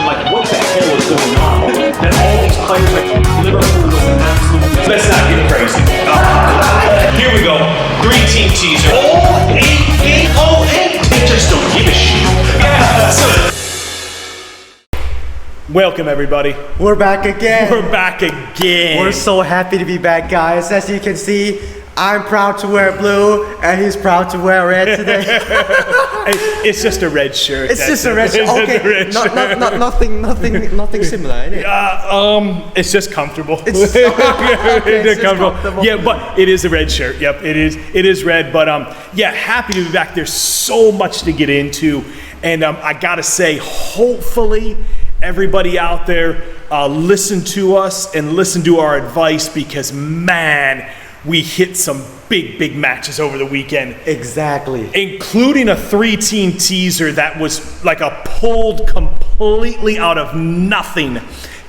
like, what the hell is going on? That all these players, like, Liverpool was an absolute... Let's not get crazy. Here we go. 3-team teaser. Oh, 8. They just don't give a shit. Yeah. Welcome, everybody. We're back again. We're back again. We're so happy to be back, guys. As you can see, I'm proud to wear blue, and he's proud to wear red today. It's just a red shirt. It's just a red shirt. Okay, nothing similar, innit? It's just comfortable. It's just comfortable. Yeah, but it is a red shirt. Yep, it is red. But yeah, happy to be back. There's so much to get into, and I gotta say, hopefully, everybody out there, listen to us and listen to our advice, because man, we hit some big matches over the weekend. Exactly. Including a 3-team teaser that was like a pulled completely out of nothing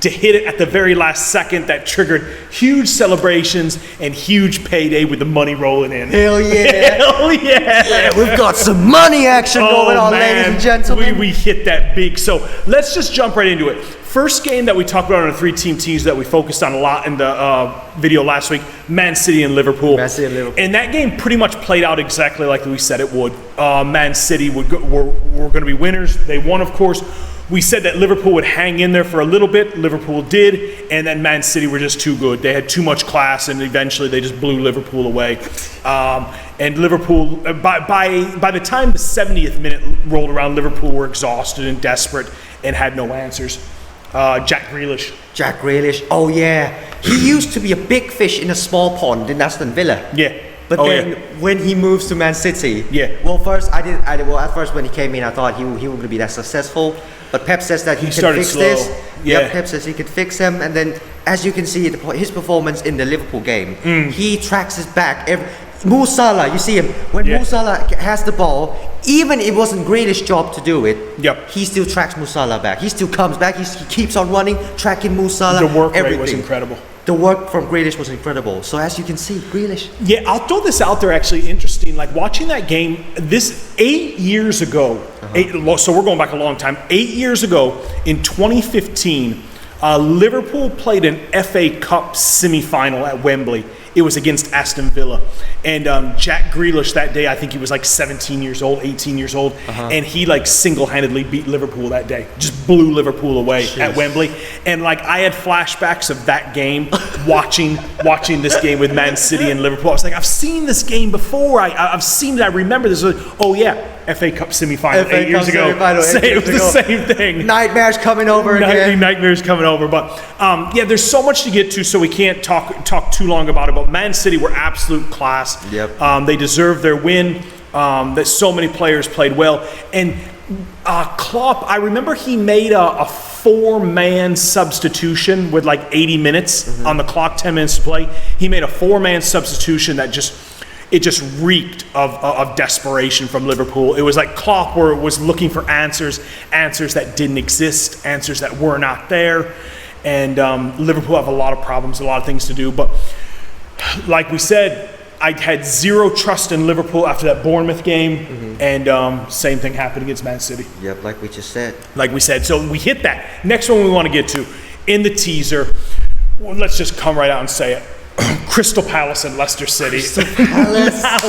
to hit it at the very last second that triggered huge celebrations and huge payday with the money rolling in. Hell yeah. Hell yeah. We've got some money action going on, man. ladies and gentlemen. We hit that big. So let's just jump right into it. First game that we talked about on a 3-team teaser that we focused on a lot in the video last week, Man City and Liverpool. Man City and Liverpool. And that game pretty much played out exactly like we said it would. Man City were going to be winners. They won, of course. We said that Liverpool would hang in there for a little bit. Liverpool did, and then Man City were just too good. They had too much class, and eventually they just blew Liverpool away. And Liverpool, by the time the 70th minute rolled around, Liverpool were exhausted and desperate and had no answers. Jack Grealish. Oh yeah, he used to be a big fish in a small pond in Aston Villa. Yeah. But then when he moves to Man City, well, first at first when he came in, I thought he was going to be that successful. But Pep says that he can fix this. Yeah, Pep says he could fix him, and then as you can see, his performance in the Liverpool game, he tracks his back. Mo Salah, you see him when Mo Salah has the ball, even it wasn't Grealish's job to do it. He still tracks Mo Salah back. He still comes back. He keeps on running, tracking Mo Salah. The work rate was incredible. The work from Grealish was incredible. So as you can see, Grealish. Yeah, I'll throw this out there. Actually, interesting. Like watching that game, this 8 years ago. So we're going back a long time. 8 years ago, in 2015, Liverpool played an FA Cup semi-final at Wembley. It was against Aston Villa. And Jack Grealish that day, I think he was like 17 years old, 18 years old. And he like single-handedly beat Liverpool that day. Just blew Liverpool away at Wembley. And like I had flashbacks of that game, watching this game with Man City and Liverpool. I was like, I've seen this game before. I've seen it. I remember this. Oh yeah, FA Cup semi-final 8 years ago. It was the same thing. Nightmares coming over again. Nightmares coming over. But yeah, there's so much to get to, so we can't talk too long about it. But Man City were absolute class. They deserved their win. That so many players played well. And Klopp, I remember he made a 4-man substitution with like 80 minutes on the clock, 10 minutes to play. He made a 4-man substitution that just reeked of desperation from Liverpool. It was like Klopp was looking for answers that didn't exist, answers that were not there. And Liverpool have a lot of problems, a lot of things to do. But like we said, I had zero trust in Liverpool after that Bournemouth game, and same thing happened against Man City. Yep, like we just said. So we hit that. Next one we want to get to, in the teaser, well, let's just come right out and say it. Crystal Palace and Leistercity. Crystal Palace. Now,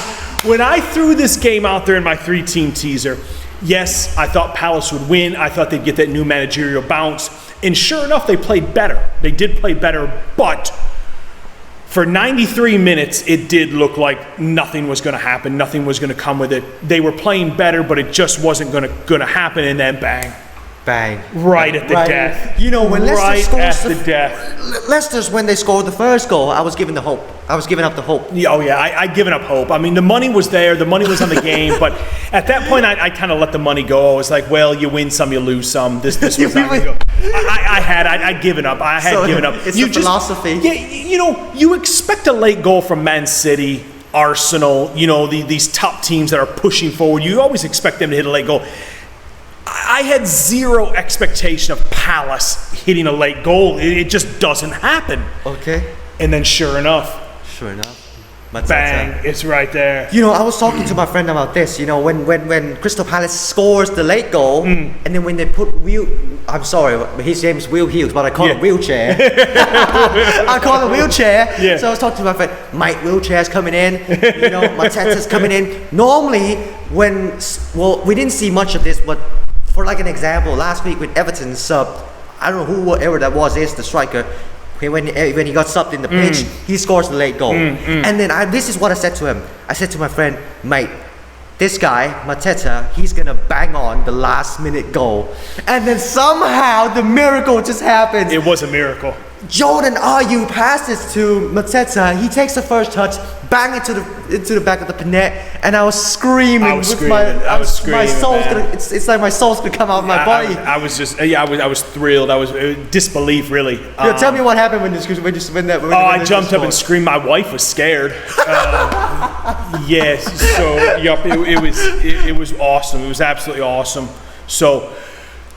when I threw this game out there in my 3-team teaser, yes, I thought Palace would win. I thought they'd get that new managerial bounce. And sure enough, they played better. They did play better, but for 93 minutes, it did look like nothing was going to happen. Nothing was going to come with it. They were playing better, but it just wasn't going to happen. And then bang. Right at the death. You know, when Leicester Leicester's when they scored the first goal, I was giving the hope. I was giving up the hope. Oh yeah, I'd given up hope. I mean, the money was there. The money was on the game. But at that point, I kind of let the money go. I was like, well, you win some, you lose some. This was not going to go. I'd given up. I had given up. It's a philosophy. Yeah, you know, you expect a late goal from Man City, Arsenal, you know, these top teams that are pushing forward. You always expect them to hit a late goal. I had zero expectation of Palace hitting a late goal. It just doesn't happen. Okay. And then sure enough, Bang, it's right there. You know, I was talking to my friend about this. You know, when Crystal Palace scores the late goal, and then when they put I'm sorry, his name is Will Hughes, but I call it Wheelchair. I call it Wheelchair. Yeah. So I was talking to my friend, Mike Wheelchair's coming in. You know, Mateta's coming in. Normally, we didn't see much of this, but for like an example, last week with Everton sub, I don't know whoever that is the striker. When he got subbed in the pitch, he scores the late goal. And then this is what I said to him. I said to my friend, mate, this guy, Mateta, he's going to bang on the last minute goal. And then somehow the miracle just happened. It was a miracle. Jordan Ayew passes to Mateta. He takes the first touch, bang into the back of the net, and I was screaming. I was screaming. My soul's gonna. It's like my soul's gonna come out of my body. I was thrilled. I was disbelief, really. Tell me what happened when that. I jumped up and screamed. My wife was scared. Yes. So it was awesome. It was absolutely awesome. So.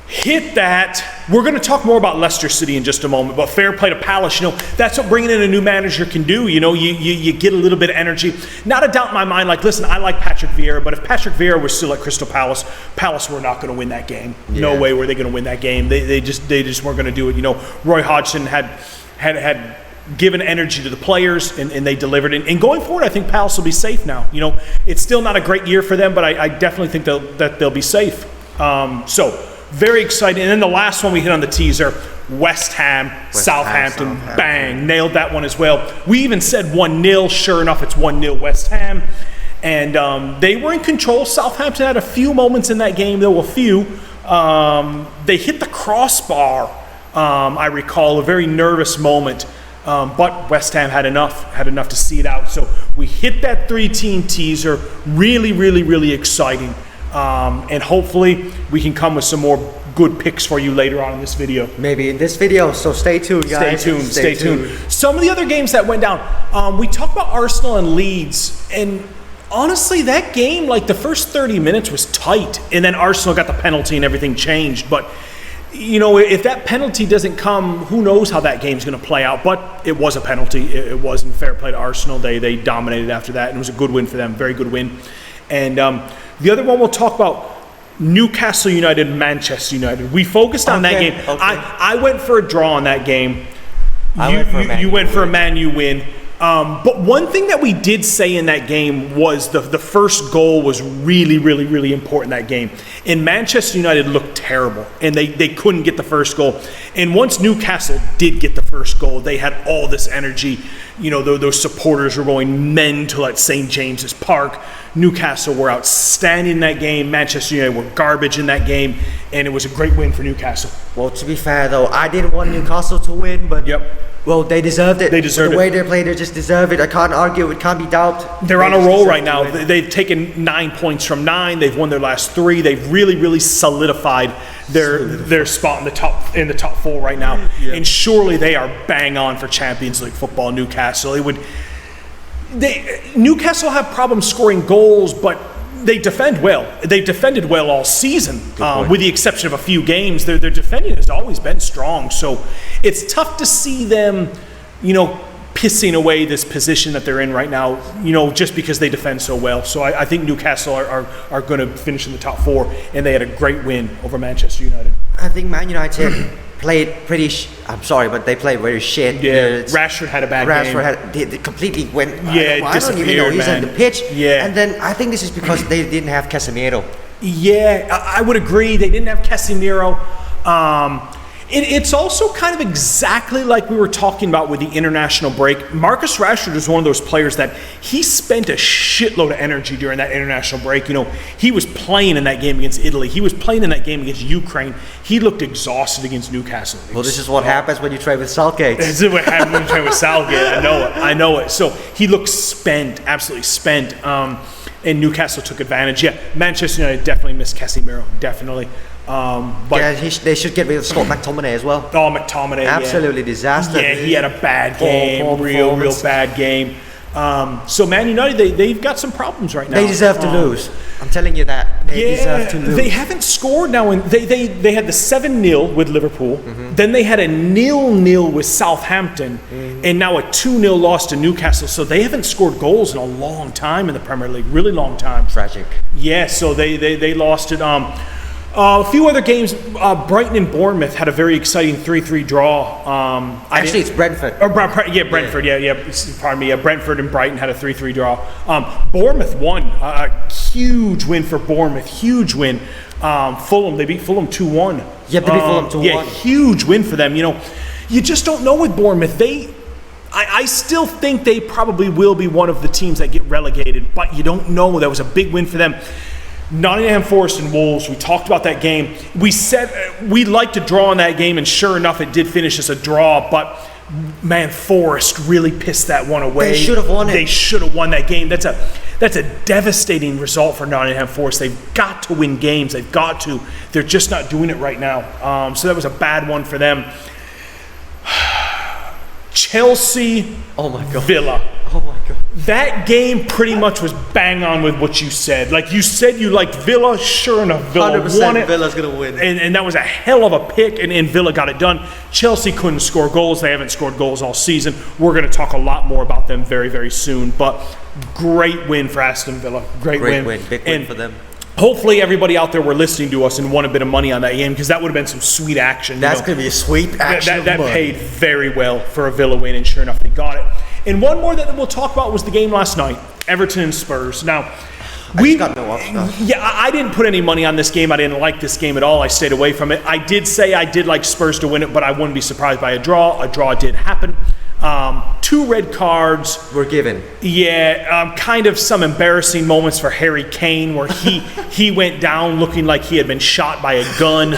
Hit that. We're going to talk more about Leistercity in just a moment, but fair play to Palace. You know, that's what bringing in a new manager can do. You know, you get a little bit of energy. Not a doubt in my mind, like, listen, I like Patrick Vieira, but if Patrick Vieira was still at Crystal Palace, Palace were not going to win that game. Yeah. No way were they going to win that game. They just weren't going to do it. You know, Roy Hodgson had given energy to the players, and they delivered. And going forward, I think Palace will be safe now. You know, it's still not a great year for them, but I definitely think that they'll be safe. So, very exciting. And then the last one we hit on the teaser, West Ham, Southampton. Bang, nailed that one as well. We even said 1-0. Sure enough, it's 1-0 West Ham. And they were in control. Southampton had a few moments in that game. There were a few. They hit the crossbar, I recall, a very nervous moment. But West Ham had enough to see it out. So we hit that 3-team teaser. Really, really, really exciting. And hopefully we can come with some more good picks for you later on in this video. Maybe in this video, so stay tuned, guys. Stay tuned. Some of the other games that went down, we talked about Arsenal and Leeds, and honestly, that game, like the first 30 minutes was tight, and then Arsenal got the penalty and everything changed. But, you know, if that penalty doesn't come, who knows how that game's going to play out. But it was a penalty. It wasn't fair play to Arsenal. They dominated after that, and it was a good win for them, very good win. And the other one we'll talk about, Newcastle United, Manchester United. We focused on that game. Okay. I went for a draw on that game. You went for a Man U win. But one thing that we did say in that game was the first goal was really, really, really important that game. And Manchester United looked terrible, and they couldn't get the first goal. And once Newcastle did get the first goal, they had all this energy. You know, those supporters were going mental at St. James's Park. Newcastle were outstanding in that game. Manchester United were garbage in that game, and it was a great win for Newcastle. Well, to be fair, though, I didn't want Newcastle to win, but well, they deserved it. They deserved it. The way they played, they just deserve it. I can't argue. It can't be doubted. They're on a roll right now. They've taken 9 points from 9. They've won their last 3. They've really, really solidified their spot in the top 4 right now. Yeah. And surely they are bang on for Champions League football. Newcastle. Newcastle have problems scoring goals, but they defend well. They've defended well all season, with the exception of a few games. Their defending has always been strong. So it's tough to see them, you know, pissing away this position that they're in right now, you know, just because they defend so well. So I think Newcastle are going to finish in the top 4, and they had a great win over Manchester United. I think Man United played pretty. I'm sorry, but they played very shit. Yeah, Rashford had a bad game. Rashford they completely went. Yeah, I don't even know he's on the pitch. Yeah, and then I think this is because they didn't have Casemiro. Yeah, I would agree. They didn't have Casemiro. It's also kind of exactly like we were talking about with the international break. Marcus Rashford is one of those players that he spent a shitload of energy during that international break. You know, he was playing in that game against Italy. He was playing in that game against Ukraine. He looked exhausted against Newcastle. Well, this is what happens when you trade with Southgate. This is what happens when you trade with Southgate. I know it. So he looked spent, absolutely spent. And Newcastle took advantage. Yeah, Manchester United definitely missed Casemiro, definitely. But yeah, they should get rid of Scott McTominay as well. Oh, McTominay, absolutely disaster. Yeah, he had a bad game, real bad game. So Man United, they've got some problems right now. They deserve to lose. I'm telling you that. They deserve to lose. They haven't scored now. They had the 7-0 with Liverpool. Then they had a 0-0 with Southampton, and now a 2-0 loss to Newcastle. So they haven't scored goals in a long time in the Premier League. Really long time. Tragic. Yeah. So they lost it. A few other games. Brighton and Bournemouth had a very exciting 3-3 draw. Actually, it's Brentford. Brentford. Pardon me. Brentford and Brighton had a 3-3 draw. Bournemouth won. A huge win for Bournemouth. Huge win. Fulham. They beat Fulham 2-1. Yeah, they beat Fulham 2-1. Yeah, huge win for them. You know, you just don't know with Bournemouth. I still think they probably will be one of the teams that get relegated, but you don't know. That was a big win for them. Nottingham Forest and Wolves, we talked about that game. We said we'd like to draw in that game, and sure enough, it did finish as a draw, but man, Forest really pissed that one away. They should have won it. They should have won that game. That's a devastating result for Nottingham Forest. They've got to win games. They've got to. They're just not doing it right now. So that was a bad one for them. Chelsea, oh my God. Villa. Oh my God. That game pretty much was bang on with what you said. Like you said, you liked Villa. Sure enough, Villa 100% won it. Villa's going to win. And that was a hell of a pick, and Villa got it done. Chelsea couldn't score goals. They haven't scored goals all season. We're going to talk a lot more about them very, very soon. But great win for Aston Villa. Great win. Big win for them. Hopefully everybody out there were listening to us and won a bit of money on that game, because that would have been some sweet action. That's going to be a sweet action. That paid very well for a Villa win, and sure enough, they got it. And one more that we'll talk about was the game last night, Everton and Spurs. Now, I got no option. Yeah, I didn't put any money on this game. I didn't like this game at all. I stayed away from it. I did say I did like Spurs to win it, but I wouldn't be surprised by a draw. A draw did happen. 2 red cards were given. Yeah, kind of some embarrassing moments for Harry Kane, where he went down looking like he had been shot by a gun.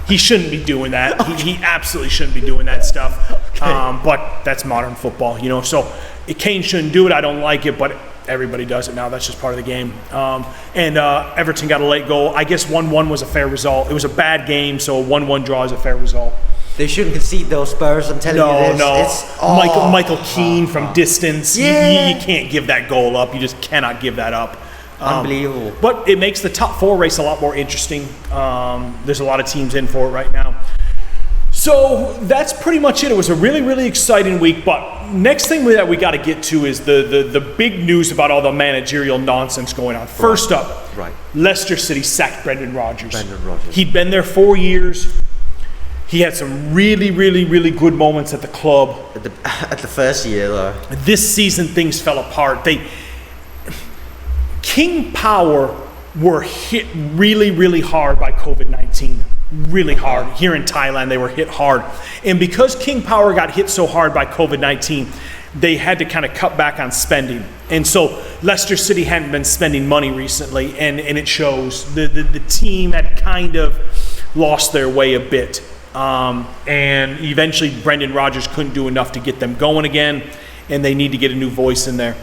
He shouldn't be doing that. He absolutely shouldn't be doing that stuff. Okay. But that's modern football, you know. So Kane shouldn't do it. I don't like it, but everybody does it now. That's just part of the game. And Everton got a late goal. I guess 1-1 was a fair result. It was a bad game, so a 1-1 draw is a fair result. They shouldn't concede those Spurs. I'm telling you this. No, It's, Michael Keane from distance. Yeah. You can't give that goal up. You just cannot give that up. Unbelievable. But it makes the top 4 race a lot more interesting. There's a lot of teams in for it right now. So that's pretty much it. It was a really, really exciting week. But next thing that we got to get to is the big news about all the managerial nonsense going on. First up, Leistercity sacked Brendan Rodgers. He'd been there 4 years. He had some really, really, really good moments at the club. At the first year, though. This season, things fell apart. King Power were hit really, really hard by COVID-19. Really hard. Here in Thailand, they were hit hard. And because King Power got hit so hard by COVID-19, they had to kind of cut back on spending. And so Leicestercity hadn't been spending money recently, and it shows. The team had kind of lost their way a bit. And eventually Brendan Rodgers couldn't do enough to get them going again, and they need to get a new voice in there.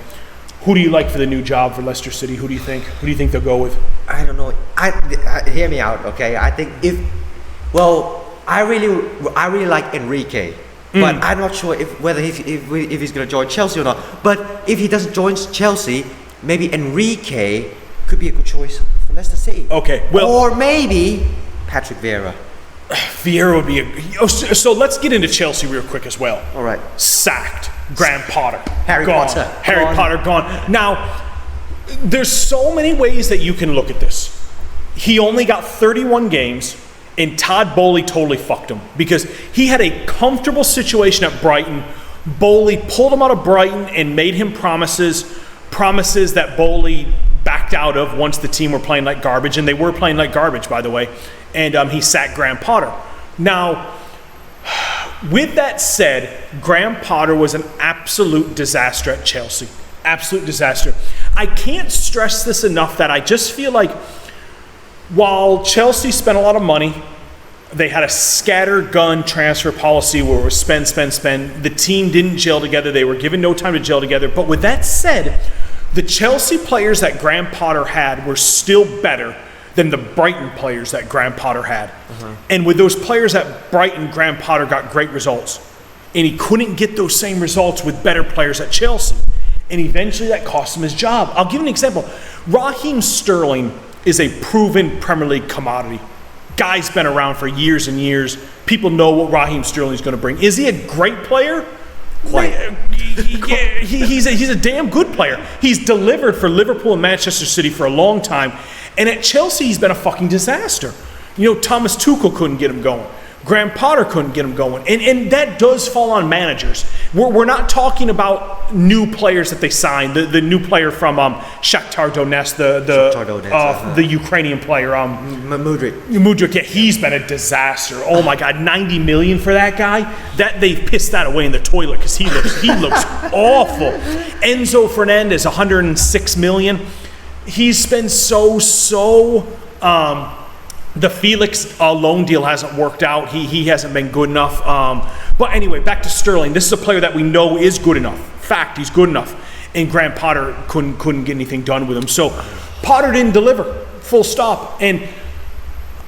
Who do you like for the new job for Leicestercity? Who do you think they'll go with? I don't know. Hear me out, okay? I think I really like Enrique, but I'm not sure whether if he's going to join Chelsea or not. But if he doesn't join Chelsea, maybe Enrique could be a good choice for Leicester City. Okay, well, or maybe Patrick Vieira. Vieira would be so let's get into Chelsea real quick as well. All right. Sacked. Graham Potter. Harry Potter. Harry Potter gone. Now, there's so many ways that you can look at this. He only got 31 games, and Todd Bowley totally fucked him, because he had a comfortable situation at Brighton. Bowley pulled him out of Brighton and made him promises that Bowley backed out of once the team were playing like garbage, and they were playing like garbage, by the way. And he sacked Graham Potter. Now, with that said, Graham Potter was an absolute disaster at Chelsea. Absolute disaster. I can't stress this enough that I just feel like while Chelsea spent a lot of money, they had a scattergun transfer policy where it was spend. The team didn't gel together. They were given no time to gel together. But with that said, the Chelsea players that Graham Potter had were still better than the Brighton players that Graham Potter had. And with those players at Brighton, Graham Potter got great results. And he couldn't get those same results with better players at Chelsea. And eventually that cost him his job. I'll give an example. Raheem Sterling is a proven Premier League commodity. Guy's been around for years and years. People know what Raheem Sterling's going to bring. Is he a great player? Quite. Yeah, he's a damn good player. He's delivered for Liverpool and Manchester City for a long time. And at Chelsea, he's been a fucking disaster. You know, Thomas Tuchel couldn't get him going. Graham Potter couldn't get him going. And that does fall on managers. We're not talking about new players that they signed. The new player from Shakhtar Donetsk, the Ukrainian player. Mudryk, yeah, he's been a disaster. Oh my God, 90 million for that guy? That they've pissed that away in the toilet because he looks awful. Enzo Fernandez, 106 million. He's been the Felix loan deal hasn't worked out. He hasn't been good enough. But anyway, back to Sterling. This is a player that we know is good enough. Fact, he's good enough. And Graham Potter couldn't get anything done with him. So Potter didn't deliver. Full stop. And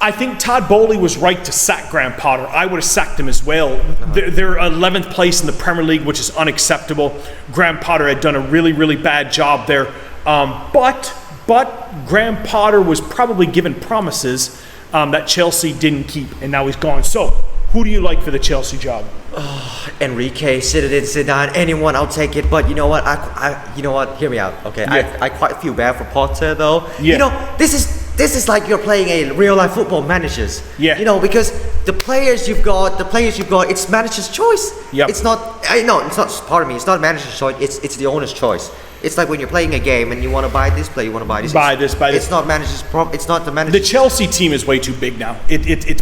I think Todd Bowley was right to sack Graham Potter. I would have sacked him as well. They're 11th place in the Premier League, which is unacceptable. Graham Potter had done a really, really bad job there. But Graham Potter was probably given promises that Chelsea didn't keep, and now he's gone. So, who do you like for the Chelsea job? Enrique, Zidane, anyone, I'll take it. But you know what? You know what? Hear me out, okay? Yeah. I quite feel bad for Potter, though. Yeah. You know, this is like you're playing a real life football managers. Yeah. You know, because the players you've got, it's manager's choice. Yep. It's not. It's not. Pardon me. It's not manager's choice. It's the owner's choice. It's like when you're playing a game and you want to buy this player, you want to buy this. Buy this. It's not manager's problem. It's not the manager. The Chelsea team is way too big now. It's bloated.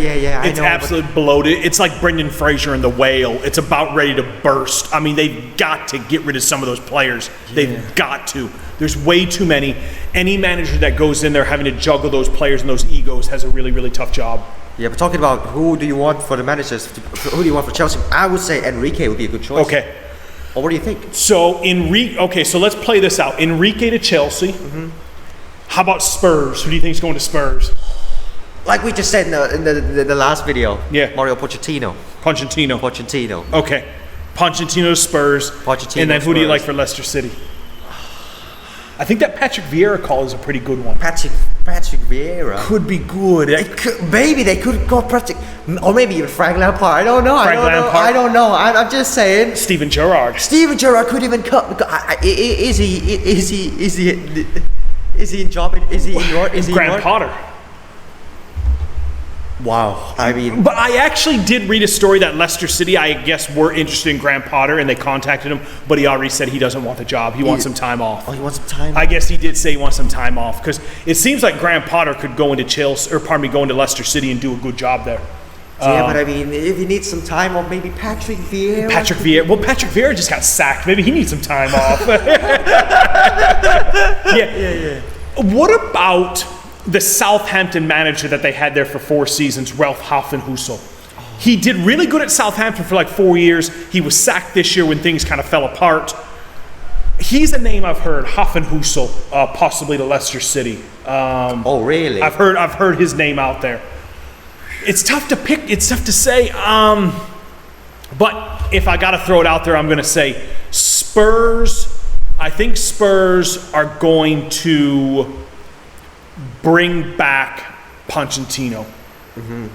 Yeah. It's absolutely bloated. It's like Brendan Fraser and the Whale. It's about ready to burst. I mean, they've got to get rid of some of those players. Yeah. They've got to. There's way too many. Any manager that goes in there having to juggle those players and those egos has a really, really tough job. Yeah, but talking about who do you want for the managers, who do you want for Chelsea, I would say Enrique would be a good choice. Okay. Or what do you think? So so let's play this out. Enrique to Chelsea. Mm-hmm. How about Spurs? Who do you think is going to Spurs? Like we just said in the last video. Yeah. Mario Pochettino. Okay. Pochettino to Spurs. And then who do you like for Leicester City? I think that Patrick Vieira call is a pretty good one. Patrick Vieira could be good. Maybe they could go Patrick, or maybe even Frank Lampard. I don't know. I'm just saying. Steven Gerrard could even come. Is he in job? Is he in your? Graham Potter. Wow. I mean, but I actually did read a story that Leicester City, I guess, were interested in Graham Potter, and they contacted him, but he already said he doesn't want the job. He wants some time off. Oh, he wants some time off? I guess he did say he wants some time off, because it seems like Graham Potter could go into go into Leicester City and do a good job there. Yeah, but I mean, if he needs some time off, maybe Patrick Vieira. Well, Patrick Vieira just got sacked. Maybe he needs some time off. Yeah. What about the Southampton manager that they had there for 4 seasons, Ralph Hasenhüttl? He did really good at Southampton for like 4 years. He was sacked this year when things kind of fell apart. He's a name I've heard, Hasenhüttl, possibly to Leicester City. Oh, really? I've heard his name out there. It's tough to pick. It's tough to say. But if I got to throw it out there, I'm going to say Spurs. I think Spurs are going to bring back Pochettino. Mm-hmm.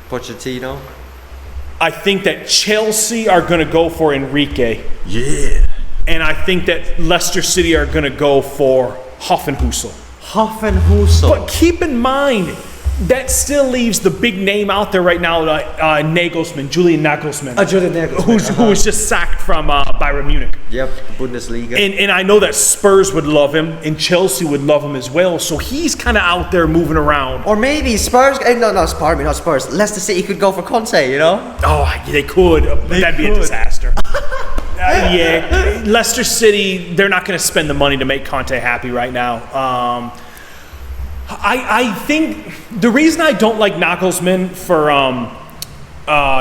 Pochettino. I think that Chelsea are going to go for Enrique. Yeah. And I think that Leicester City are going to go for Hasenhüttl. But keep in mind, that still leaves the big name out there right now, Julian Nagelsmann. Who was just sacked from Bayern Munich. Yep, Bundesliga. And I know that Spurs would love him, and Chelsea would love him as well. So he's kind of out there moving around. Or maybe Spurs. Not Spurs. Leicester City could go for Conte. You know? Oh, they could. That'd be a disaster. Yeah, Leicester City. They're not going to spend the money to make Conte happy right now. I think the reason I don't like Nagelsmann for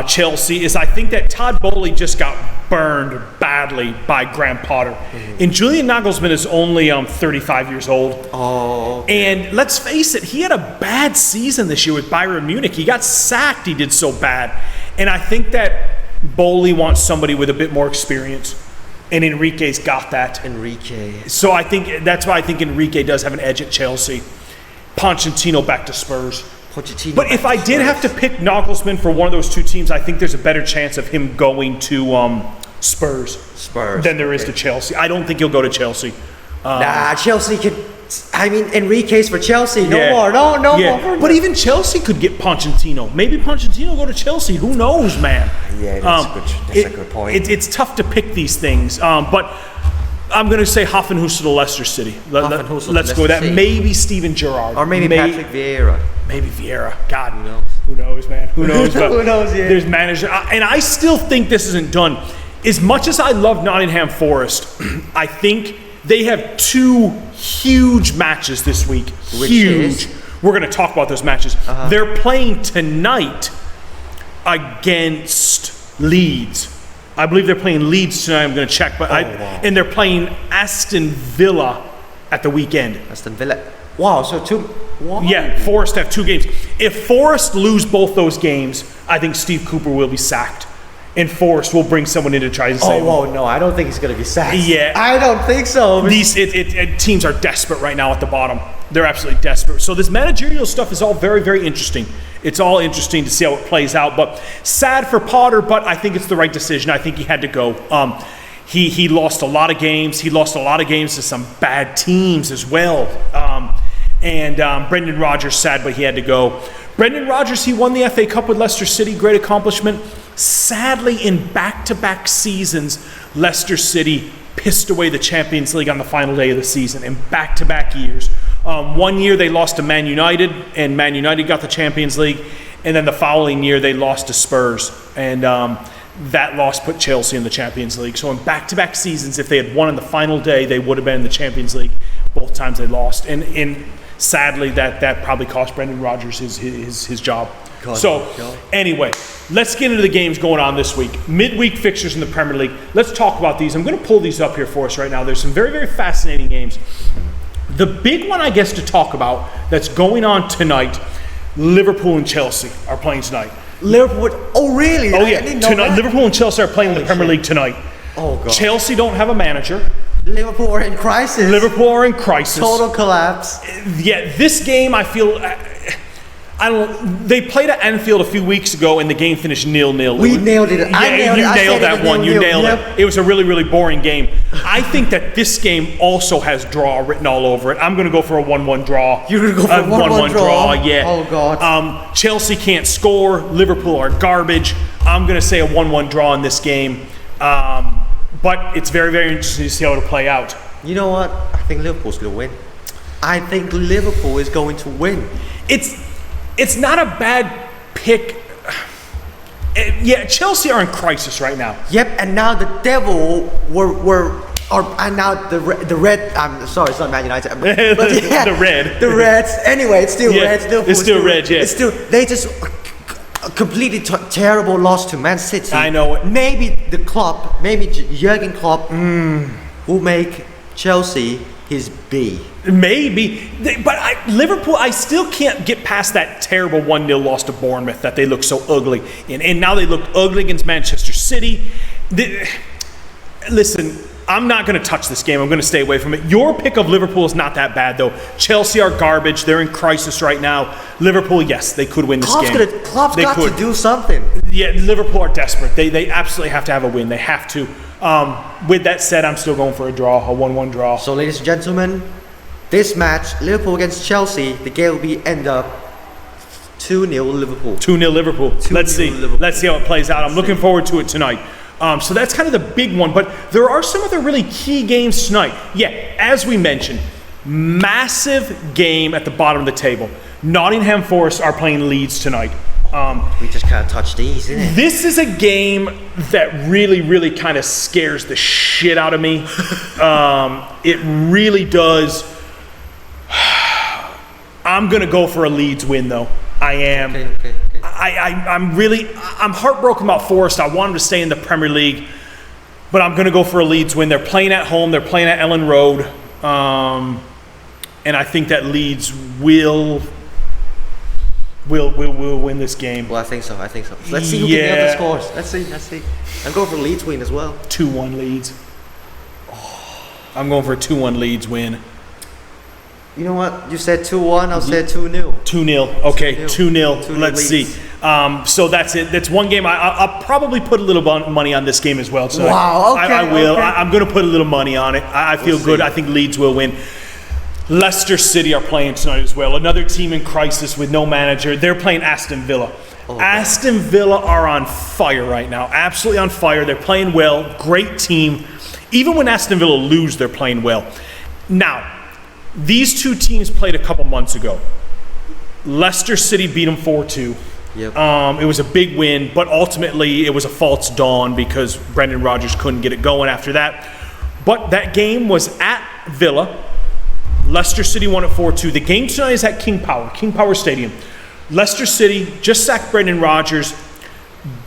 Chelsea is I think that Todd Bowley just got burned badly by Graham Potter. Mm-hmm. And Julian Nagelsmann is only 35 years old. Oh. Okay. And let's face it, he had a bad season this year with Bayern Munich. He got sacked. He did so bad. And I think that Bowley wants somebody with a bit more experience. And Enrique's got that. Enrique. So I think that's why I think Enrique does have an edge at Chelsea. Pochettino back to Spurs. Pochettino But if I did have to pick Nagelsmann for one of those two teams, I think there's a better chance of him going to Spurs than there is to Chelsea. I don't think he'll go to Chelsea. Chelsea could. I mean, Enrique's for Chelsea. No more. But even Chelsea could get Pochettino. Maybe Pochettino go to Chelsea. Who knows, man? Yeah, that's a good point. It's tough to pick these things. But I'm going to say Hoffenheim to Leicester City. Let's go with that. Maybe Steven Gerrard. Or maybe Patrick Vieira. Maybe Vieira. God, who knows, man? Who knows? But who knows, yeah. There's manager. And I still think this isn't done. As much as I love Nottingham Forest, I think they have two huge matches this week. Huge. We're going to talk about those matches. They're playing tonight against Leeds. I believe they're playing Leeds tonight. I'm going to check. And they're playing Aston Villa at the weekend. Aston Villa. Wow, so two. Wow. Yeah, Forest have 2 games. If Forest lose both those games, I think Steve Cooper will be sacked. And Forest will bring someone in to try to save him. Oh, no, I don't think he's going to be sacked. Yeah. I don't think so. These teams are desperate right now at the bottom. They're absolutely desperate. So this managerial stuff is all very, very interesting. It's all interesting to see how it plays out. But sad for Potter, but I think it's the right decision. I think he had to go. He lost a lot of games. He lost a lot of games to some bad teams as well. Brendan Rodgers, sad, but he had to go. Brendan Rodgers, he won the FA Cup with Leicester City. Great accomplishment. Sadly, in back-to-back seasons, Leicester City pissed away the Champions League on the final day of the season in back-to-back years. One year they lost to Man United, and Man United got the Champions League. And then the following year they lost to Spurs. And that loss put Chelsea in the Champions League. So in back-to-back seasons, if they had won on the final day, they would have been in the Champions League. Both times they lost. And sadly, that probably cost Brendan Rodgers his job. Anyway, let's get into the games going on this week. Midweek fixtures in the Premier League. Let's talk about these. I'm going to pull these up here for us right now. There's some very, very fascinating games. The big one, I guess, to talk about that's going on tonight, Liverpool and Chelsea are playing tonight. Liverpool? Oh, really? Oh, yeah. Tonight, Liverpool and Chelsea are playing in the Premier League tonight. Oh, God. Chelsea don't have a manager. Liverpool are in crisis. Total collapse. Yeah, this game, I feel... They played at Anfield a few weeks ago, and the game finished 0-0. We nailed it. Yeah, you nailed that one. You nailed it. It was a really, really boring game. I think that this game also has draw written all over it. I'm going to go for a 1-1 draw. You're going to go for a 1-1 draw? Yeah. Oh, God. Chelsea can't score. Liverpool are garbage. I'm going to say a 1-1 draw in this game. But it's very, very interesting to see how it'll play out. You know what? I think Liverpool's going to win. I think Liverpool is going to win. It's not a bad pick. Yeah, Chelsea are in crisis right now. Yep, and now the devil and now the red. I'm sorry, it's not Man United. But yeah, the Reds. Anyway, it's still Reds. It's still Reds. Yeah, it's still. They just completely terrible loss to Man City. I know it. Maybe Jurgen Klopp will make Chelsea his B. Maybe, but Liverpool, I still can't get past that terrible 1-0 loss to Bournemouth that they look so ugly. And now they look ugly against Manchester City. Listen, I'm not going to touch this game. I'm going to stay away from it. Your pick of Liverpool is not that bad, though. Chelsea are garbage. They're in crisis right now. Liverpool, yes, they could win this game. Klopp's got to do something. Yeah, Liverpool are desperate. They absolutely have to have a win. They have to. With that said, I'm still going for a draw, a 1-1 draw. So, ladies and gentlemen, this match, Liverpool against Chelsea, the game will end up 2-0 Liverpool. 2-0 Liverpool. Let's see. Liverpool. Let's see how it plays out. I'm looking forward to it tonight. So that's kind of the big one. But there are some other really key games tonight. Yeah, as we mentioned, massive game at the bottom of the table. Nottingham Forest are playing Leeds tonight. We just can't touch these, innit? This is a game that really, really kind of scares the shit out of me. It really does. I'm going to go for a Leeds win, though. I am. Okay. I'm heartbroken about Forest. I want them to stay in the Premier League, but I'm going to go for a Leeds win. They're playing at home. They're playing at Ellen Road, and I think that Leeds will win this game. Well, I think so. Let's see who can get the scores. Let's see. I'm going for Leeds win as well. 2-1 Leeds. I'm going for a 2-1 Leeds win. You know what? You said 2-1. I'll say 2-0. 2-0. Okay, 2-0. Let's Leeds. see. So that's it. That's one game. I'll probably put a little money on this game as well. So wow. Okay. I will. Okay. I'm going to put a little money on it. I feel good. I think Leeds will win. Leicestercity are playing tonight as well. Another team in crisis with no manager. They're playing Aston Villa. Aston Villa are on fire right now. Absolutely on fire. They're playing well. Great team. Even when Aston Villa lose, they're playing well. Now, these two teams played a couple months ago. Leicestercity beat them 4-2. Yep. It was a big win, but ultimately it was a false dawn because Brendan Rodgers couldn't get it going after that. But that game was at Villa. Leicestercity won at 4-2. The game tonight is at King Power Stadium. Leicestercity just sacked Brendan Rodgers.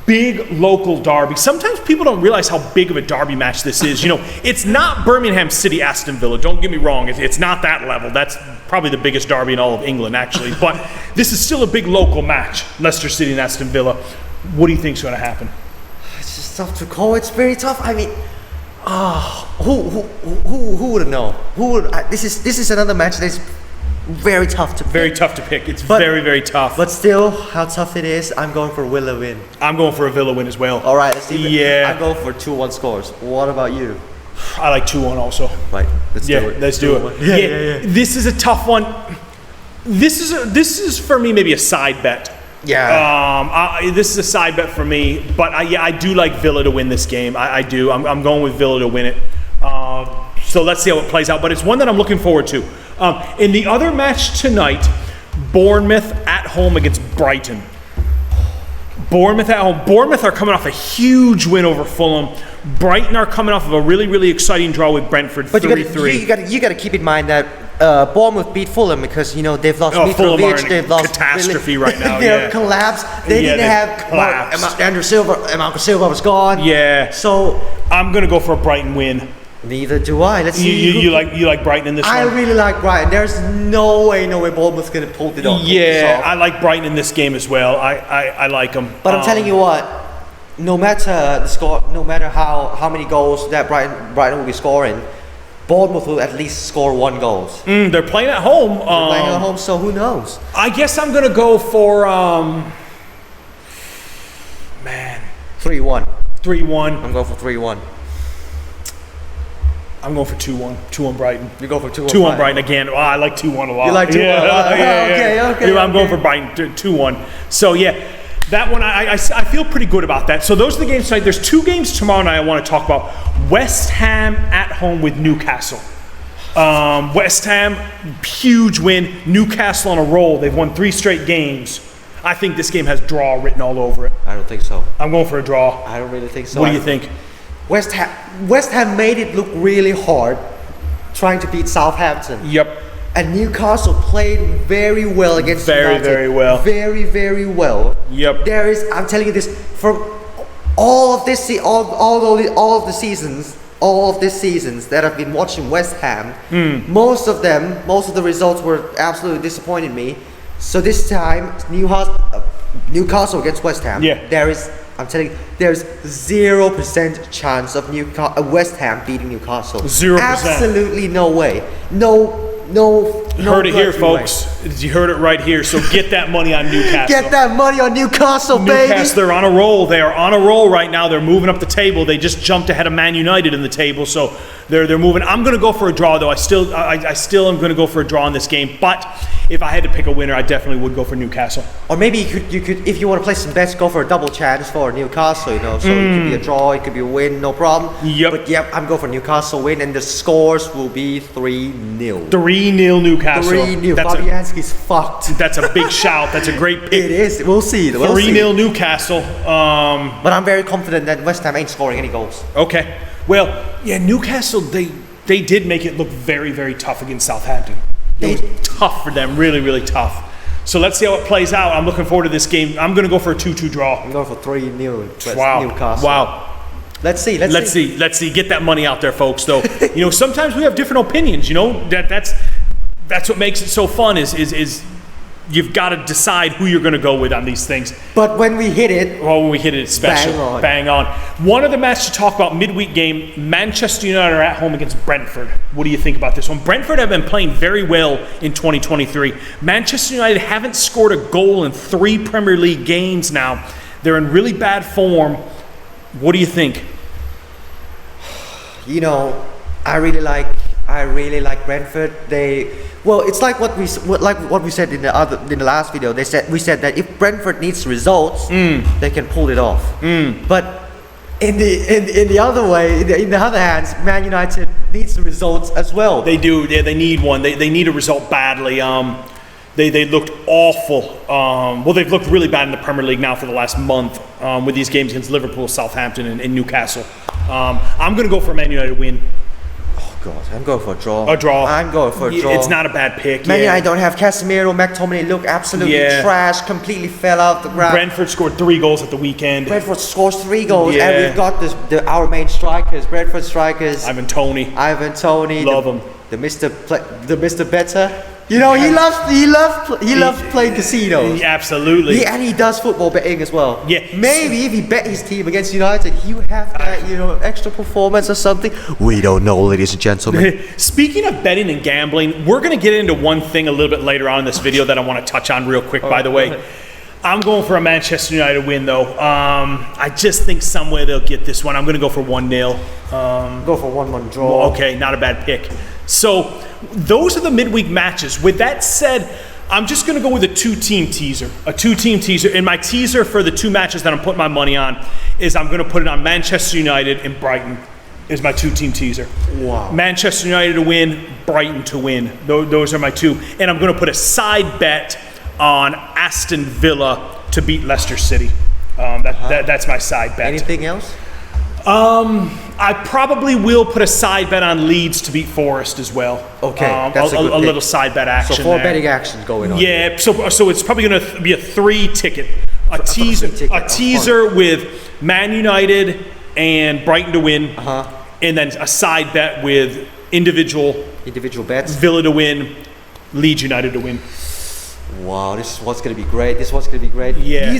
Big local derby. Sometimes people don't realize how big of a derby match this is. You know, it's not Birmingham City, Aston Villa. Don't get me wrong. It's not that level. That's probably the biggest derby in all of England, actually. But this is still a big local match, Leicester City and Aston Villa. What do you think is going to happen? It's just tough to call. It's very tough. I mean, who would know? This is another match that's very tough to pick. Very tough to pick. It's very, very tough. But still, how tough it is, I'm going for Villa win. I'm going for a Villa win as well. All right, let's see. Yeah. I'm going for 2-1 scores. What about you? I like 2-1 also. Right, let's do it. Let's do it. Yeah. This is a tough one. This is for me maybe a side bet. Yeah. This is a side bet for me, but I do like Villa to win this game. I do. I'm going with Villa to win it. So let's see how it plays out. But it's one that I'm looking forward to. In the other match tonight, Bournemouth at home against Brighton. Bournemouth at home. Bournemouth are coming off a huge win over Fulham. Brighton are coming off of a really, really exciting draw with Brentford, 3-3. You got to keep in mind that Bournemouth beat Fulham because they've lost Fulham are Mitrovic, in they've lost catastrophe right now. They're collapsed. They didn't have Andrew Silva. Marco Silva was gone. Yeah. So I'm gonna go for a Brighton win. Neither do I. Let's see. You like Brighton in this one? I really like Brighton. There's no way Bournemouth's gonna pull it off. Yeah, I like Brighton in this game as well. I like them. But I'm telling you what, no matter the score, no matter how many goals that Brighton will be scoring, Bournemouth will at least score 1 goal. They're playing at home. They're playing at home, so who knows? I guess I'm gonna go for 3-1. 3-1. I'm going for 3-1. I'm going for 2-1. 2-1 Brighton. You go for 2-1. 2-1 Brighton again. Oh, I like 2-1 a lot. You like 2-1 a lot? Okay. I'm going for Brighton 2-1. So yeah, that one I feel pretty good about that. So those are the games tonight. There's 2 games tomorrow night I want to talk about. West Ham at home with Newcastle. West Ham, huge win. Newcastle on a roll. They've won 3 straight games. I think this game has draw written all over it. I don't think so. I'm going for a draw. I don't really think so. What do you think? West Ham made it look really hard trying to beat Southampton. Yep. And Newcastle played very well against United. Very well. Very, very well. Yep. I'm telling you this, from all of this seasons that I've been watching West Ham, most of the results were absolutely disappointing me. So this time, Newcastle against West Ham. Yeah. I'm telling you, there's 0% chance of West Ham beating Newcastle. 0%. Absolutely no way. No. Heard it here, folks. You heard it right here. So get that money on Newcastle. Get that money on Newcastle, baby. Newcastle, they're on a roll. They are on a roll right now. They're moving up the table. They just jumped ahead of Man United in the table, so they're moving. I'm going to go for a draw, though. I still am going to go for a draw in this game. But if I had to pick a winner, I definitely would go for Newcastle. Or maybe you could, if you want to play some bets, go for a double chance for Newcastle. So it could be a draw, it could be a win, no problem. Yep. But I'm going for Newcastle win, and the scores will be 3-0. 3-0 Newcastle. 3-0. Fabianski's fucked. That's a big shout. That's a great pick. It is. We'll see. 3-0 Newcastle. But I'm very confident that West Ham ain't scoring any goals. Okay. Well, yeah, Newcastle, they did make it look very, very tough against Southampton. It was tough for them, really, really tough. So let's see how it plays out. I'm looking forward to this game. I'm going to go for a 2-2 draw. I'm going for 3-0. Wow. Newcastle. Wow. Let's see. Get that money out there, folks. Though, sometimes we have different opinions. That's what makes it so fun. Is you've got to decide who you're going to go with on these things. But when we hit it, when we hit it, it's special. Bang on. One other match to talk about, midweek game, Manchester United are at home against Brentford. What do you think about this one? Brentford have been playing very well in 2023. Manchester United haven't scored a goal in 3 Premier League games now. They're in really bad form. What do you think? You know, I really like Brentford. It's like what we said in the last video. We said that if Brentford needs results, they can pull it off. But in the other hands, Man United needs the results as well. They do. Yeah, they need one. They need a result badly. They looked awful. They've looked really bad in the Premier League now for the last month with these games against Liverpool, Southampton, and Newcastle. I'm going to go for a Man United win. Oh God, I'm going for a draw. A draw. I'm going for a draw. It's not a bad pick. Man United don't have Casemiro, McTominay look absolutely trash, completely fell off the ground. Brentford scored 3 goals at the weekend. Brentford scores 3 goals, and we've got our main strikers, Brentford strikers. Ivan Toney. Love him. The Mr. Better. You know, he loves playing casino. Absolutely. And he does football betting as well. Yeah. Maybe if he bet his team against United, he would have that, extra performance or something. We don't know, ladies and gentlemen. Speaking of betting and gambling, we're going to get into one thing a little bit later on in this video that I want to touch on real quick, by the way. I'm going for a Manchester United win, though. I just think somewhere they'll get this one. I'm going to go for 1-0. Go for 1-1 draw. Okay, not a bad pick. So those are the midweek matches. With that said, I'm just going to go with a 2-team teaser. A 2-team teaser. And my teaser for the 2 matches that I'm putting my money on is I'm going to put it on Manchester United and Brighton is my 2-team teaser. Wow. Manchester United to win, Brighton to win. Those are my 2. And I'm going to put a side bet on Aston Villa to beat Leistercity. That's my side bet. Anything else? I probably will put a side bet on Leeds to beat Forest as well. Okay, that's a little side bet action. So 4 betting actions going on. Yeah, so it's probably going to be a 3 ticket, a teaser with Man United and Brighton to win, and then a side bet with individual bets. Villa to win, Leeds United to win. Wow, this one's going to be great. Yeah.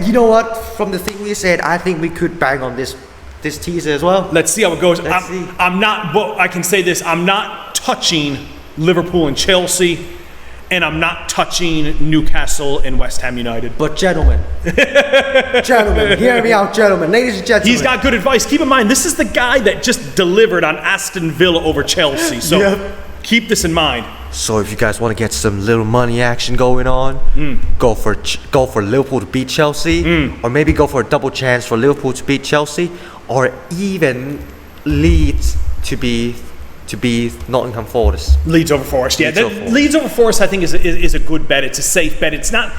You know what? From the thing we said, I think we could bang on this teaser as well. Let's see how it goes. See. I'm not, but I can say this, I'm not touching Liverpool and Chelsea, and I'm not touching Newcastle and West Ham United. But gentlemen, hear me out, gentlemen, ladies and gentlemen. He's got good advice. Keep in mind, this is the guy that just delivered on Aston Villa over Chelsea. So keep this in mind. So if you guys want to get some little money action going on, go for Liverpool to beat Chelsea, or maybe go for a double chance for Liverpool to beat Chelsea, or even Leeds to be Nottingham Forest. Leeds over Forest, yeah. Leeds over Forest, I think, is a good bet. It's a safe bet. It's not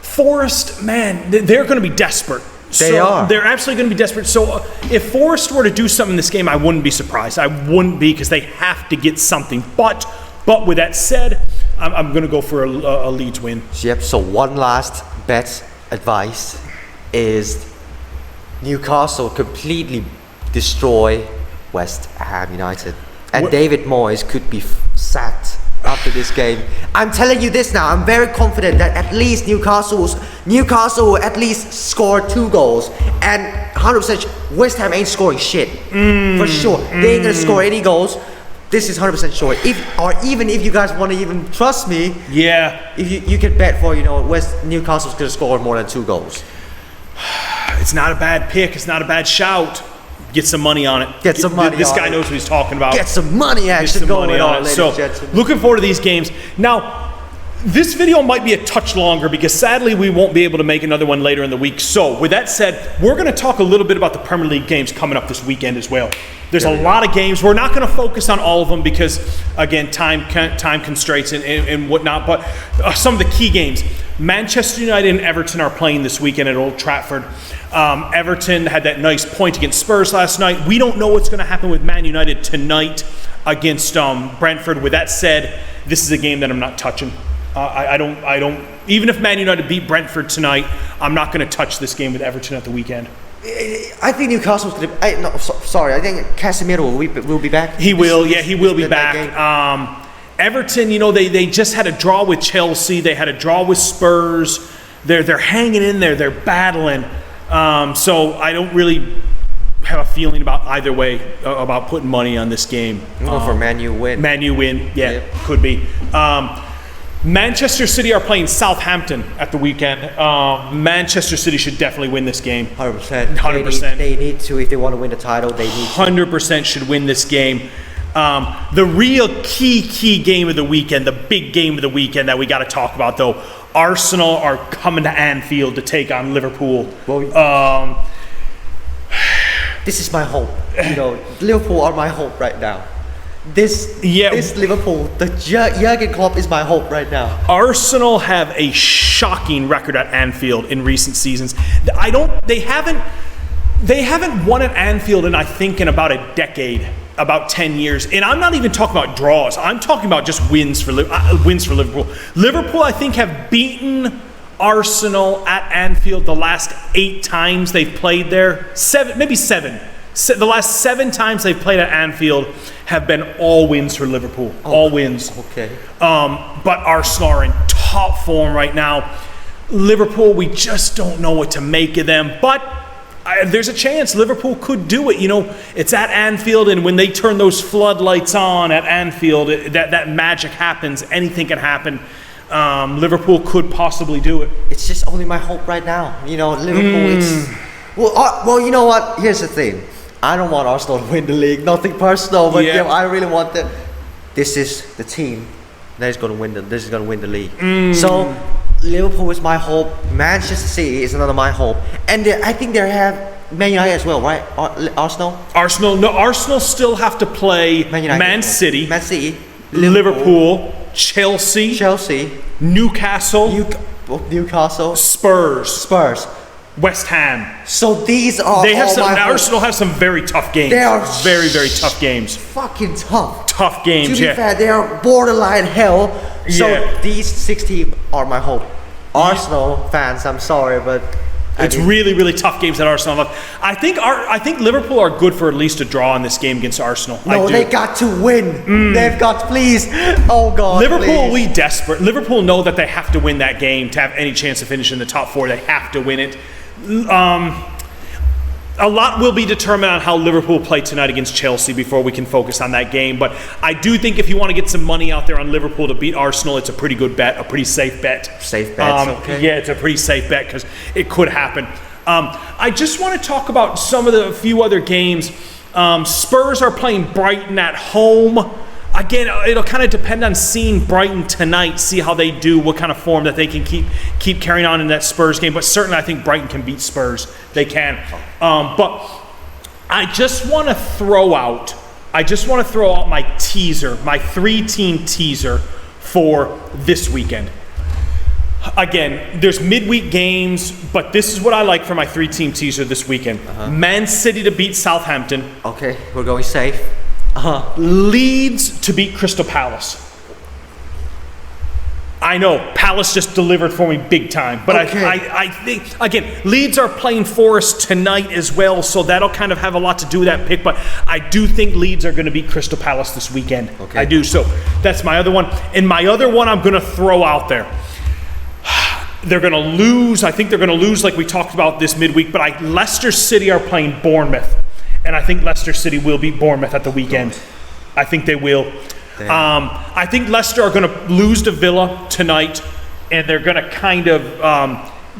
Forest, man. They're going to be desperate. They are. They're absolutely going to be desperate. So if Forest were to do something in this game, I wouldn't be surprised. I wouldn't be, because they have to get something. But with that said, I'm going to go for a Leeds win. Yep. So one last bet advice is Newcastle completely destroy West Ham United, and David Moyes could be sacked after this game. I'm telling you this now. I'm very confident that at least Newcastle will at least score 2 goals, and 100% West Ham ain't scoring shit for sure. They ain't gonna score any goals. This is 100% sure. Even if you guys want to even trust me, if you can bet for Newcastle's gonna score more than 2 goals. It's not a bad pick. It's not a bad shout. Get some money on it. Get some money. This guy knows what he's talking about. Get some money action going on, ladies and gentlemen. Looking forward to these games. Now, this video might be a touch longer because sadly we won't be able to make another one later in the week. So with that said, we're going to talk a little bit about the Premier League games coming up this weekend as well. There's a lot of games. We're not going to focus on all of them because, again, time constraints and whatnot. But some of the key games. Manchester United and Everton are playing this weekend at Old Trafford. Everton had that nice point against Spurs last night. We don't know what's going to happen with Man United tonight against Brentford. With that said, this is a game that I'm not touching. I don't. Even if Man United beat Brentford tonight, I'm not going to touch this game with Everton at the weekend. I think Newcastle's going to. I think Casemiro will be back. He will. Yeah, he will be back. Everton, you know, they just had a draw with Chelsea. They had a draw with Spurs. They're hanging in there. They're battling. So I don't really have a feeling about either way about putting money on this game. Go for Man U win. Man U win, yeah, could be. Manchester City are playing Southampton at the weekend. Manchester City should definitely win this game. 100%. 100%. They need to, if they want to win the title, they need to. 100% should win this game. The real key game of the weekend, the big game of the weekend that we got to talk about, though, Arsenal are coming to Anfield to take on Liverpool. Well, this is my hope. You know, Liverpool are my hope right now. This Liverpool, the Jurgen Klopp is my hope right now. Arsenal have a shocking record at Anfield in recent seasons. They haven't won at Anfield in, I think, in about a decade, about 10 years. And I'm not even talking about draws. I'm talking about just wins for Liverpool. Liverpool, I think, have beaten Arsenal at Anfield the last 8 times they've played there. 7. The last 7 times they've played at Anfield have been all wins for Liverpool. All wins. Okay. But Arsenal are in top form right now. Liverpool, we just don't know what to make of them. But there's a chance Liverpool could do it. You know, it's at Anfield, and when they turn those floodlights on at Anfield, that magic happens. Anything can happen. Liverpool could possibly do it. It's just only my hope right now. You know, Liverpool, it's... Well, you know what? Here's the thing. I don't want Arsenal to win the league. Nothing personal, but I really want them. This is the team that is going to win the league. So Liverpool is my hope. Manchester City is another my hope, and I think they have Man United as well, right? Arsenal. Arsenal still have to play Man City, Liverpool, Chelsea, Newcastle, Spurs. West Ham. So these are Arsenal have some very tough games. They are very tough games. Fucking tough. Tough games. To be fair, they are borderline hell. So these 6 teams are my hope. Arsenal fans, I'm sorry, but it's really tough games that Arsenal have. I think Liverpool are good for at least a draw in this game against Arsenal. No, they got to win. They've got to, please. Oh God. Liverpool, we desperate. Liverpool know that they have to win that game to have any chance of finishing in the top 4. They have to win it. A lot will be determined on how Liverpool play tonight against Chelsea before we can focus on that game. But I do think if you want to get some money out there on Liverpool to beat Arsenal, it's a pretty good bet, a pretty safe bet. Safe bet, okay. Yeah, it's a pretty safe bet because it could happen. I just want to talk about a few other games. Spurs are playing Brighton at home. Again, it'll kind of depend on seeing Brighton tonight, see how they do, what kind of form that they can keep carrying on in that Spurs game. But certainly I think Brighton can beat Spurs. They can. But I just want to throw out my teaser, my 3-team teaser for this weekend. Again, there's midweek games, but this is what I like for my 3-team teaser this weekend. Man City to beat Southampton. Okay, we're going safe. Leeds to beat Crystal Palace. I know, Palace just delivered for me big time. But I think, again, Leeds are playing Forest tonight as well, so that'll kind of have a lot to do with that pick. But I do think Leeds are going to beat Crystal Palace this weekend. Okay. I do, so that's my other one. And my other one I'm going to throw out there. They're going to lose. I think they're going to lose like we talked about this midweek. But Leicester City are playing Bournemouth. And I think Leicester City will beat Bournemouth at the weekend. I think they will. I think Leicester are going to lose to Vila tonight, and they're going to kind of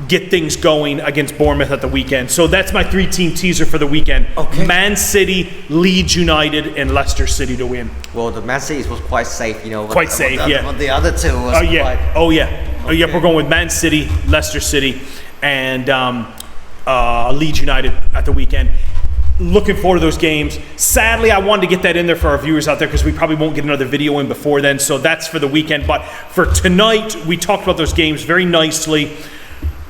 get things going against Bournemouth at the weekend. So that's my 3-team teaser for the weekend. Okay. Man City, Leeds United, and Leicester City to win. Well, the Man City was quite safe, you know. Quite safe, yeah. But the other two was Okay. We're going with Man City, Leicester City, and Leeds United at the weekend. Looking forward to those games. Sadly, I wanted to get that in there for our viewers out there because we probably won't get another video in before then. So that's for the weekend. But for tonight, we talked about those games very nicely.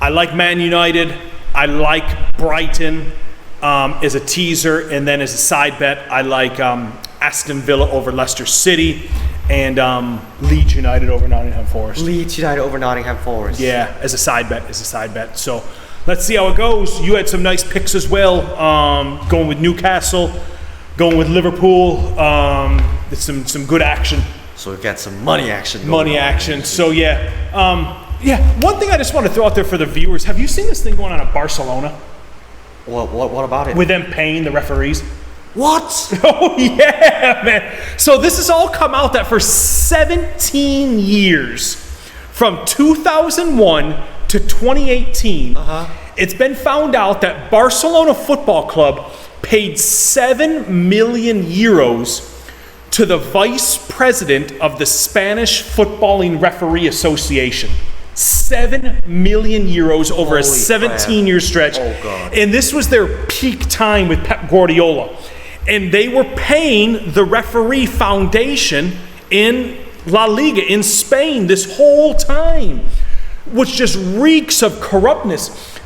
I like Man United. I like Brighton as a teaser. And then as a side bet, I like Aston Villa over Leicester City and Leeds United over Nottingham Forest. Leeds United over Nottingham Forest. Yeah, as a side bet. So let's see how it goes. You had some nice picks as well. Going with Newcastle, going with Liverpool. Some good action. So we got some money action going Money on. action. So yeah. One thing I just want to throw out there for the viewers. Have you seen this thing going on at Barcelona? What about it? With them paying the referees? What? Oh yeah, man. So this has all come out that for 17 years, from 2001 to 2018, it's been found out that Barcelona Football Club paid 7 million euros to the vice president of the Spanish Footballing Referee Association. 7 million euros over a 17-year stretch. Oh, God. And this was their peak time with Pep Guardiola. And they were paying the referee foundation in La Liga, in Spain, this whole time, which just reeks of corruptness.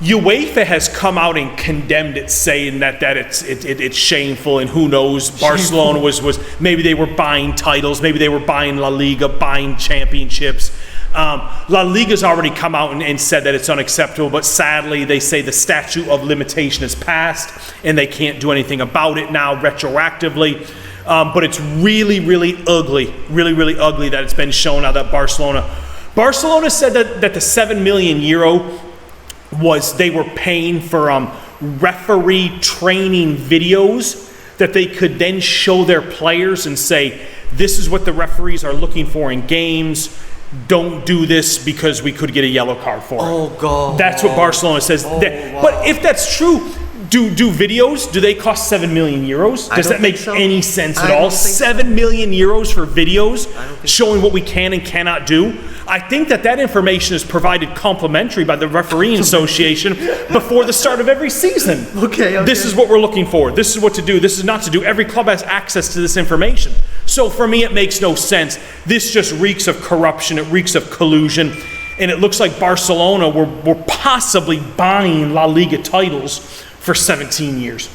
UEFA has come out and condemned it, saying that it's shameful, and who knows, Barcelona was maybe they were buying titles, maybe they were buying La Liga, buying championships. La Liga's already come out and said that it's unacceptable, but sadly they say the statute of limitation is passed and they can't do anything about it now retroactively. But it's really, really ugly, really ugly that it's been shown now that Barcelona said that the 7 million euro was they were paying for referee training videos that they could then show their players and say, this is what the referees are looking for in games. Don't do this because we could get a yellow card for it. Oh, God. That's what Barcelona says. Wow. But if that's true, do videos, do they cost 7 million euros? Does that make any sense at all? 7 million euros for videos showing what we can and cannot do? I think that information is provided complimentary by the refereeing association before the start of every season. Okay. This is what we're looking for. This is what to do. This is not to do. Every club has access to this information. So for me, it makes no sense. This just reeks of corruption. It reeks of collusion. And it looks like Barcelona were possibly buying La Liga titles for 17 years.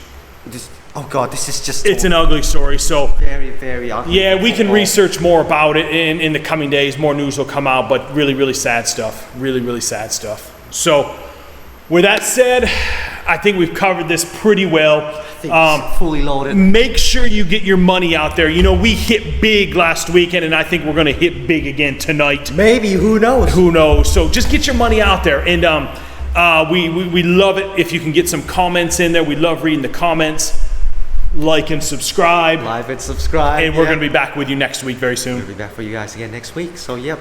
Oh God, this is just... It's an ugly story, so... Very, very ugly. Yeah, we can research more about it in the coming days. More news will come out, but really sad stuff. Really sad stuff. So, with that said, I think we've covered this pretty well. I think it's fully loaded. Make sure you get your money out there. You know, we hit big last weekend, and I think we're going to hit big again tonight. Maybe, who knows? Who knows? So just get your money out there, and we love it if you can get some comments in there. We love reading the comments. Like and subscribe. Like and subscribe. And we're going to be back with you next week very soon. We'll be back for you guys again next week. So, yep.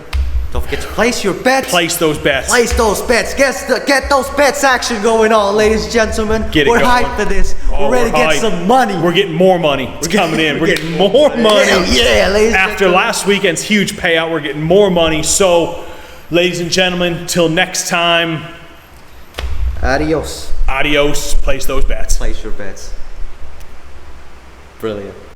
Don't forget to place your bets. Place those bets. Place those bets. Get those bets action going on, ladies and gentlemen. We're hyped for this. We're ready to get some money. We're getting more money. It's coming in. We're getting more money. Yeah, ladies and After gentlemen. last weekend's huge payout, we're getting more money. So, ladies and gentlemen, till next time. Adios. Adios. Place those bets. Place your bets. Brilliant.